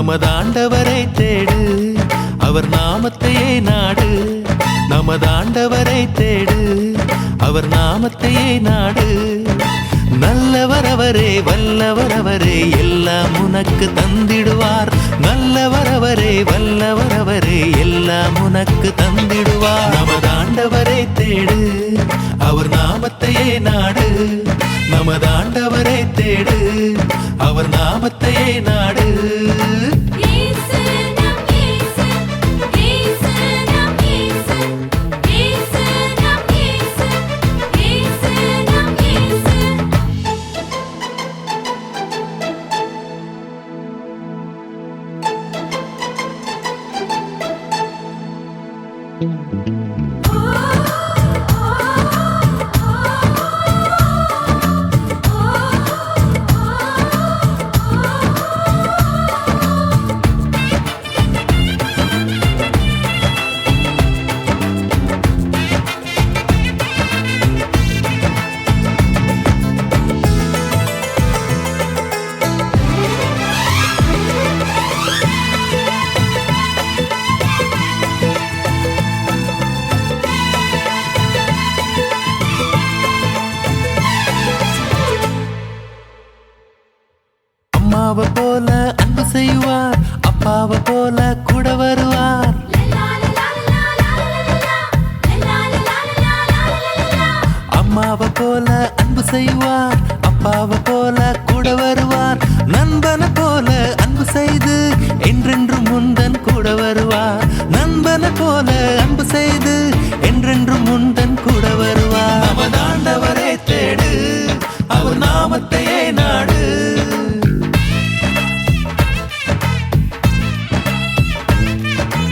நமதாண்டவரை தேடு, அவர் நாமத்தையே நாடு. நமதாண்டவரை தேடு, அவர் நாமத்தையே நாடு. நல்லவர் அவரே, வல்லவர் அவரே, எல்லாம் உனக்கு தந்திடுவார். நல்லவர் அவரே, வல்லவர் அவரே, எல்லாம் உனக்கு தந்திடுவார். நமதாண்டவரை தேடு, அவர் நாமத்தையே நாடு. நமதாண்டவரை தேடு, அவர் நாமத்தையே நாடு. அம்மாவை போல அன்பு செய்வார், அப்பாவை போல கூட வருவார். அம்மாவை போல அன்பு செய்வார், அப்பாவை போல கூட வருவார். நண்பனை போல அன்பு செய்து என்றென்றும் முந்தன் கூட வருவார். நண்பனை போல அன்பு செய்து என்றென்றும் முந்தன் கூட வருவார். நமதாண்டவரை தேடு, அவர் நாமத்தையே நாடு.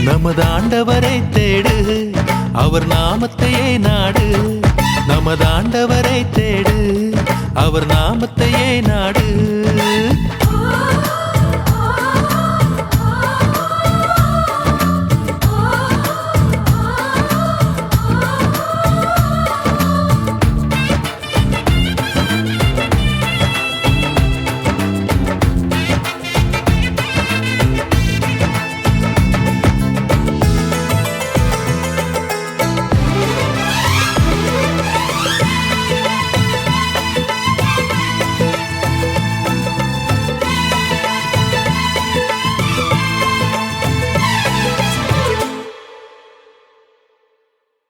நமதாண்டவரை தேடு, அவர் நாமத்தையே நாடு. நமதாண்டவரை தேடு, அவர் நாமத்தையே நாடு.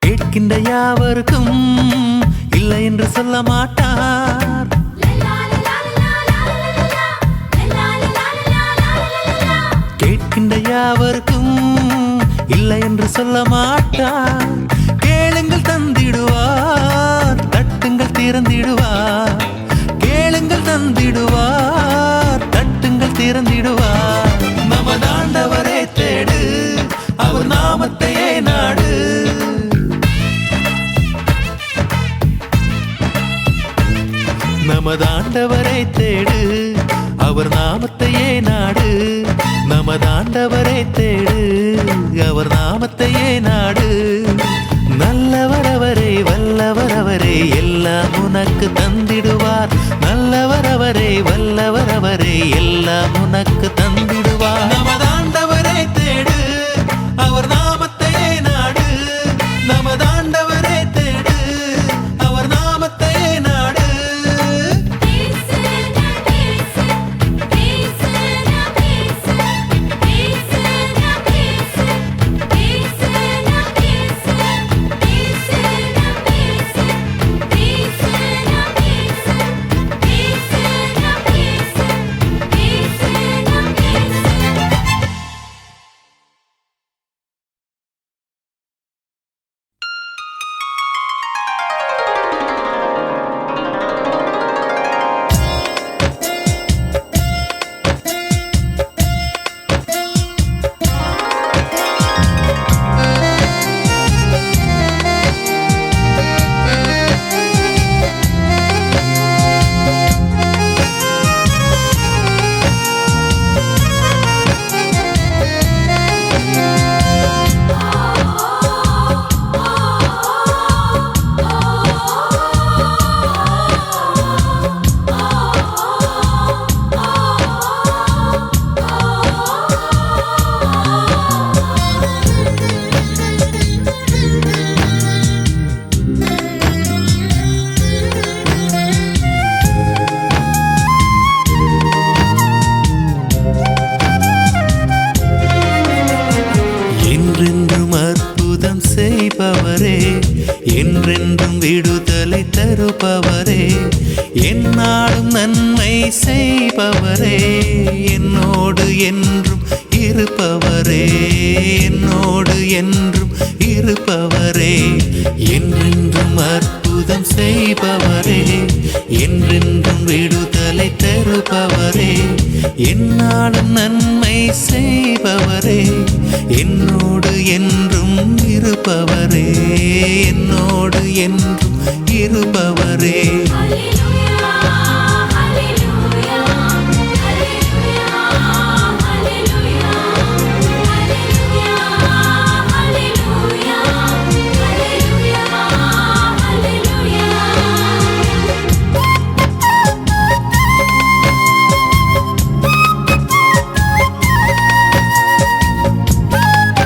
கேட்கின்ற யாவருக்கும் இல்லை என்று சொல்ல மாட்டார். கேட்கின்ற யாவருக்கும் இல்லை என்று சொல்ல மாட்டார். கேளுங்கள் தந்திடுவார், தட்டுங்கள் திறந்திடுவார். கேளுங்கள் தந்திடுவார், தட்டுங்கள் திறந்திடுவார். நமதாண்டவரை தேடு, அவர் நாமத்தையே நாடு. நமதாண்டவரை தேடு, அவர் நாமத்தையே நாடு. நமதாண்டவரை தேடு, அவர் நாமத்தையே நாடு. நல்லவர் அவரே, வல்லவர் அவரே, எல்லாம் உனக்கு தந்திடுவார். நல்லவர் அவரே, வல்லவர் அவரே, எல்லாம் உனக்கு தந்திடுவார். நமதாண்டவரை தேடு, அவர் நாமத்தையே நாடு. நமதாண்டவரை தேடு, அவர் நாமத்தையே நாடு. செய்பவரே என்றென்றும் விடுதலை தருபவரே என்னாலும் நன்மை செய்பவரே என்னோடு என்றும் இருப்பவரே என்னோடு என்றும் இருப்பவரே என்றென்றும் அற்புதம் செய்பவரே என்றென்றும் விடுதலை தருபவரே என்னாலும் நன்மை செய்பவரே என்னோடு என்றும்